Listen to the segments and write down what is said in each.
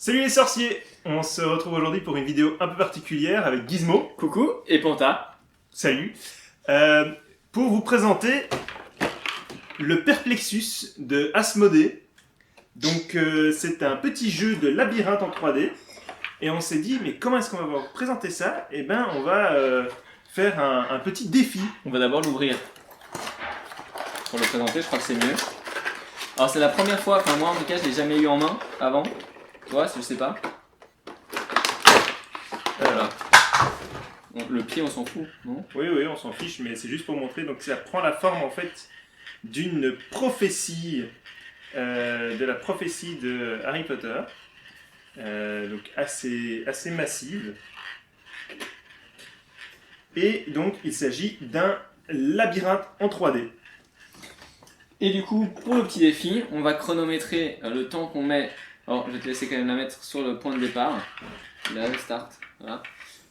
Salut les sorciers! On se retrouve aujourd'hui pour une vidéo un peu particulière avec Gizmo. Coucou et Panta. Salut! Pour vous présenter le Perplexus de Asmodée. Donc c'est un petit jeu de labyrinthe en 3D. Et on s'est dit, mais comment est-ce qu'on va vous présenter ça? Eh ben on va faire un petit défi. On va d'abord l'ouvrir. Pour le présenter, je crois que c'est mieux. Alors c'est la première fois, enfin moi en tout cas je l'ai jamais eu en main avant. Toi, je sais pas. Voilà. Bon, le pied on s'en fout, non? Oui, on s'en fiche, mais c'est juste pour montrer. Donc ça prend la forme en fait d'une prophétie, de la prophétie de Harry Potter. Donc assez massive. Et donc il s'agit d'un labyrinthe en 3D. Et du coup, pour le petit défi, on va chronométrer le temps qu'on met. Alors, je vais te laisser quand même la mettre sur le point de départ. Là, le start. Voilà.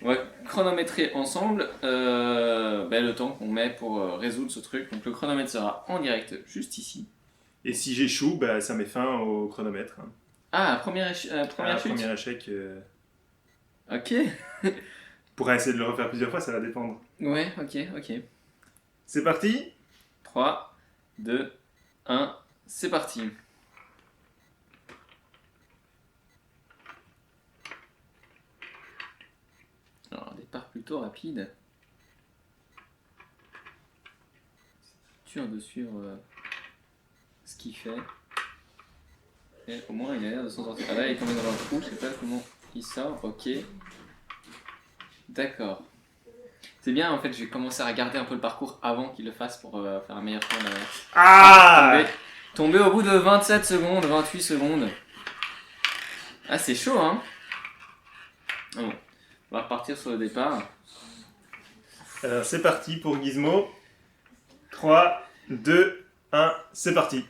On va chronométrer ensemble le temps qu'on met pour résoudre ce truc. Donc, le chronomètre sera en direct juste ici. Et si j'échoue, bah, ça met fin au chronomètre. Ah, première chute. Premier échec. Ok. On pourra essayer de le refaire plusieurs fois, ça va dépendre. Ouais, ok. C'est parti? 3, 2, 1, c'est parti. Alors, un départ plutôt rapide. C'est dur de suivre ce qu'il fait. Et au moins, il a l'air de s'en sortir. Ah là, il est tombé dans un trou, je sais pas comment il sort. Ok. D'accord. C'est bien, en fait, je vais commencer à regarder un peu le parcours avant qu'il le fasse pour faire un meilleur tour. Ah! Tombé au bout de 27 secondes, 28 secondes. Ah, c'est chaud, hein? Ah bon. On va repartir sur le départ. Alors c'est parti pour Gizmo. 3, 2, 1, c'est parti.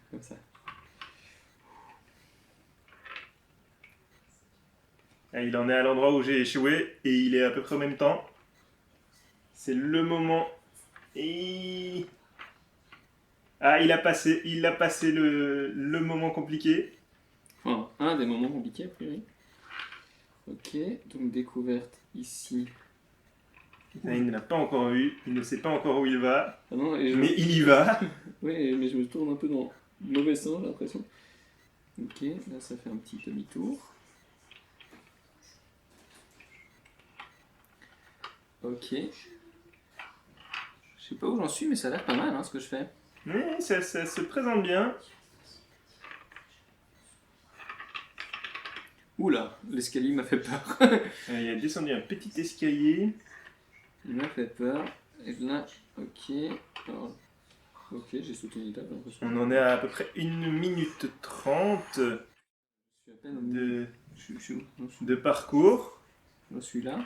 Comme ça. Il en est à l'endroit où j'ai échoué et il est à peu près au même temps. C'est le moment. Et... Ah, il a passé le moment compliqué. Enfin, un des moments compliqués, a priori. Ok, donc découverte ici. Il ne l'a pas encore vu, il ne sait pas encore où il va, Ah non, mais il y va. Ouais, mais je me tourne un peu dans le mauvais sens, j'ai l'impression. Ok, là ça fait un petit demi-tour. Ok. Je sais pas où j'en suis, mais ça a l'air pas mal, hein, ce que je fais. Mais ça se présente bien. Oula, l'escalier m'a fait peur. Il a descendu un petit escalier. Il m'a fait peur. Et là, ok. Alors, ok, j'ai sauté une étape, j'ai l'impression. On en est à peu près 1 minute 30 Je suis à peine au milieu. Je suis où? Non, de parcours. je suis là.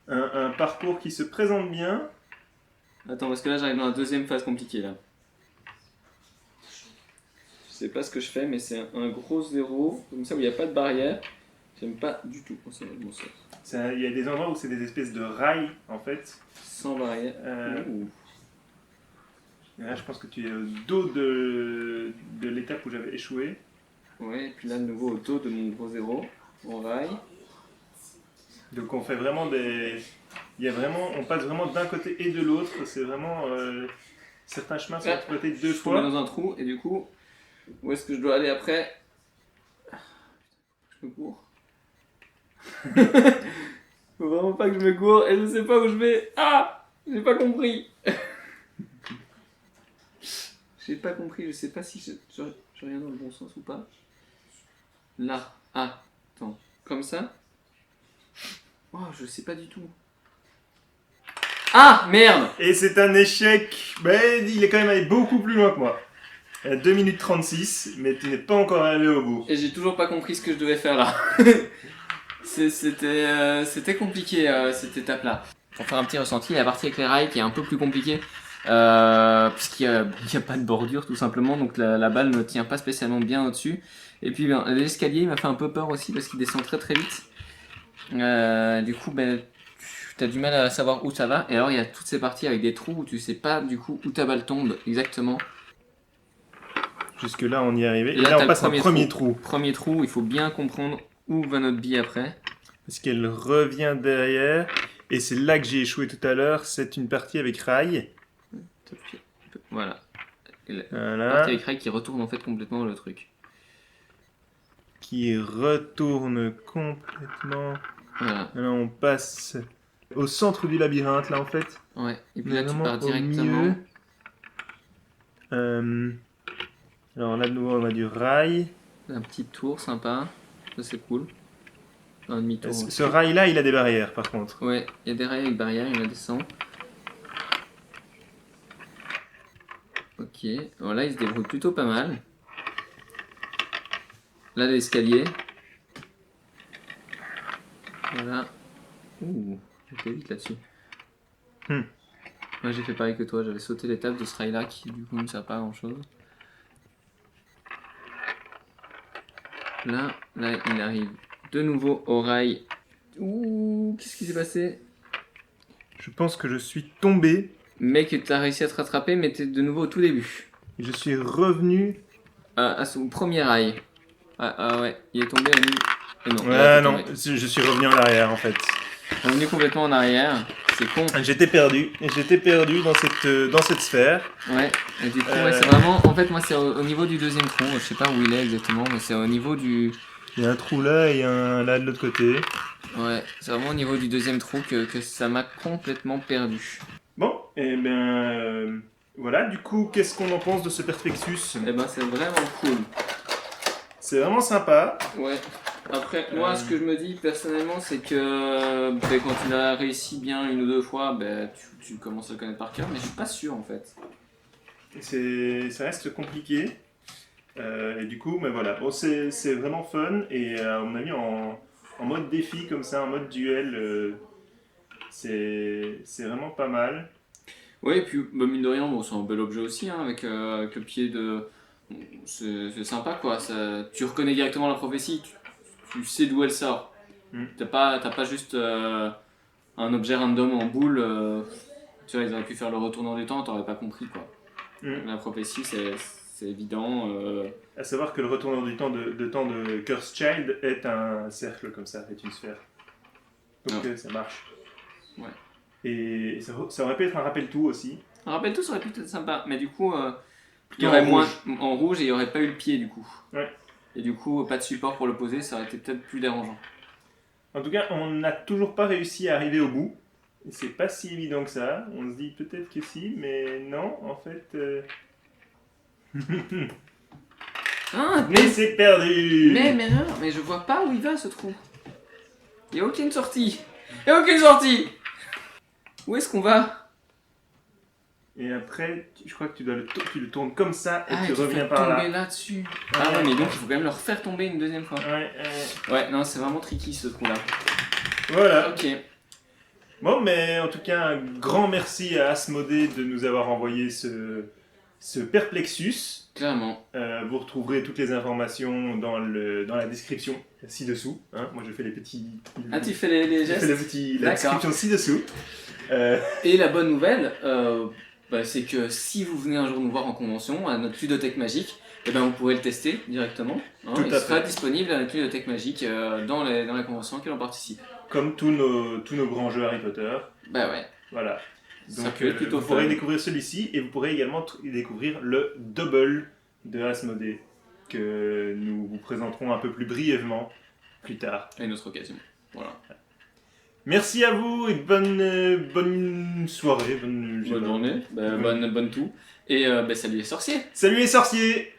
Un parcours qui se présente bien. Attends, parce que là j'arrive dans la deuxième phase compliquée là. Je sais pas ce que je fais, mais c'est un gros zéro, comme ça où il n'y a pas de barrière. J'aime pas du tout. Oh, ça va, bon, ça. Il y a des endroits où c'est des espèces de rails en fait. Sans barrière. Ouh. Et là, je pense que tu es au dos de l'étape où j'avais échoué. Ouais, et puis là de nouveau au dos de mon gros zéro. On rail. Donc on fait vraiment des... on passe vraiment d'un côté et de l'autre. C'est vraiment... certains chemins sont exploités deux Je suis tombé fois. dans un trou et du coup, où est-ce que je dois aller après? Je me cours. Faut vraiment pas que je me cours et je sais pas où je vais. Ah! J'ai pas compris. J'ai pas compris, je sais pas si je regarde dans le bon sens ou pas. Là. Ah, attends. Comme ça? Oh, je sais pas du tout. Ah! Merde! Et c'est un échec. Mais il est quand même allé beaucoup plus loin que moi. 2 minutes 36, mais tu n'es pas encore arrivé au bout. Et j'ai toujours pas compris ce que je devais faire là. C'était compliqué cette étape là. pour faire un petit ressenti, la partie avec les rails qui est un peu plus compliquée. Puisqu'il n'y a pas de bordure tout simplement, donc la balle ne tient pas spécialement bien au-dessus. Et puis l'escalier il m'a fait un peu peur aussi parce qu'il descend très très vite. Du coup tu as du mal à savoir où ça va. Et alors il y a toutes ces parties avec des trous où tu sais pas du coup où ta balle tombe exactement. Jusque là on y est arrivé. Et Là, là t'as on passe le un premier trou. Premier trou, il faut bien comprendre où va notre bille après. Parce qu'elle revient derrière. Et c'est là que j'ai échoué tout à l'heure. C'est une partie avec rail. Voilà. La Voilà. partie avec rail qui retourne en fait complètement le truc. Qui retourne complètement. Voilà. Là on passe au centre du labyrinthe là en fait. Ouais. Et puis là tu Vraiment pars au directement. milieu. Alors là de nouveau on a du rail. Un petit tour sympa. Ça c'est cool. Un demi-tour. Ce rail là il a des barrières par contre. Ouais, il y a des rails avec barrière, il y en a des 100. Ok, alors là il se débrouille plutôt pas mal. Là l'escalier. Voilà. Ouh, j'étais vite là-dessus. Moi j'ai fait pareil que toi, j'avais sauté l'étape de ce rail là qui du coup ne sert pas à grand chose. Là il arrive de nouveau au rail. Ouh, qu'est-ce qui s'est passé? Je pense que je suis tombé. Mec, t'as réussi à te rattraper, mais t'es de nouveau au tout début. Et je suis revenu. À son premier rail. Ah ouais, il est tombé au milieu. Et non, Ouais, non, je suis revenu en arrière en fait. On est venu complètement en arrière. C'est con. J'étais perdu dans cette sphère. Ouais, et du coup, ouais, c'est vraiment. En fait, moi, c'est au niveau du deuxième trou. Je sais pas où il est exactement, mais c'est au niveau du. Il y a un trou là et un là de l'autre côté. Ouais, c'est vraiment au niveau du deuxième trou que ça m'a complètement perdu. Bon, et ben voilà, du coup, qu'est-ce qu'on en pense de ce Perplexus? Eh ben, c'est vraiment cool. C'est vraiment sympa. Ouais. Après, moi, ce que je me dis personnellement, c'est que quand tu l'as réussi bien une ou deux fois, tu commences à le connaître par cœur, mais je suis pas sûr en fait. Ça reste compliqué. Et du coup, mais voilà, bon, c'est vraiment fun. Et à mon avis, en mode défi comme ça, en mode duel, c'est vraiment pas mal. Ouais, et puis mine de rien, bon, c'est un bel objet aussi, hein, avec le pied de. Bon, c'est sympa quoi, tu reconnais directement la prophétie, tu sais d'où elle sort. T'as pas juste un objet random en boule, tu vois, ils auraient pu faire le retournant du temps, t'aurais pas compris quoi. La prophétie, c'est évident. À savoir que le retournant du temps de Cursed Child est un cercle comme ça, est une sphère. Donc ça marche. Ouais. Et ça aurait pu être un rappel-tout aussi. Un rappel-tout, ça aurait pu être sympa, mais du coup, il y aurait moins en rouge et il n'y aurait pas eu le pied du coup. Ouais. Et du coup, pas de support pour le poser, ça aurait été peut-être plus dérangeant. En tout cas, on n'a toujours pas réussi à arriver au bout. C'est pas si évident que ça. On se dit peut-être que si, mais non, en fait. Mais c'est perdu. Mais je vois pas où il va ce trou. Il n'y a aucune sortie. Il n'y a aucune sortie. Où est-ce qu'on va? Et après, je crois que tu le tournes comme ça et tu tu reviens fais par là. tomber là-dessus. Ah ouais, mais donc il faut quand même le refaire tomber une deuxième fois. Ouais, non, c'est vraiment tricky ce trou-là. Voilà. Ok. Bon, mais en tout cas, un grand merci à Asmodée de nous avoir envoyé ce Perplexus. Clairement. Vous retrouverez toutes les informations dans la description ci-dessous. Hein. Moi, je fais les petits... Ah, tu fais les gestes? Je fais la description ci-dessous. Et la bonne nouvelle, c'est que si vous venez un jour nous voir en convention à notre ludothèque magique, eh ben vous pourrez le tester directement. Hein, il sera disponible à notre ludothèque magique dans la convention à laquelle on participe. Comme tous nos grands jeux Harry Potter. Bah ouais. Voilà. Donc ça peut être plutôt vous pourrez découvrir celui-ci et vous pourrez également découvrir le Double de Asmodée que nous vous présenterons un peu plus brièvement plus tard. À une autre occasion. Voilà. Merci à vous et bonne soirée, bonne journée, bonne tout. Et salut les sorciers. Salut les sorciers.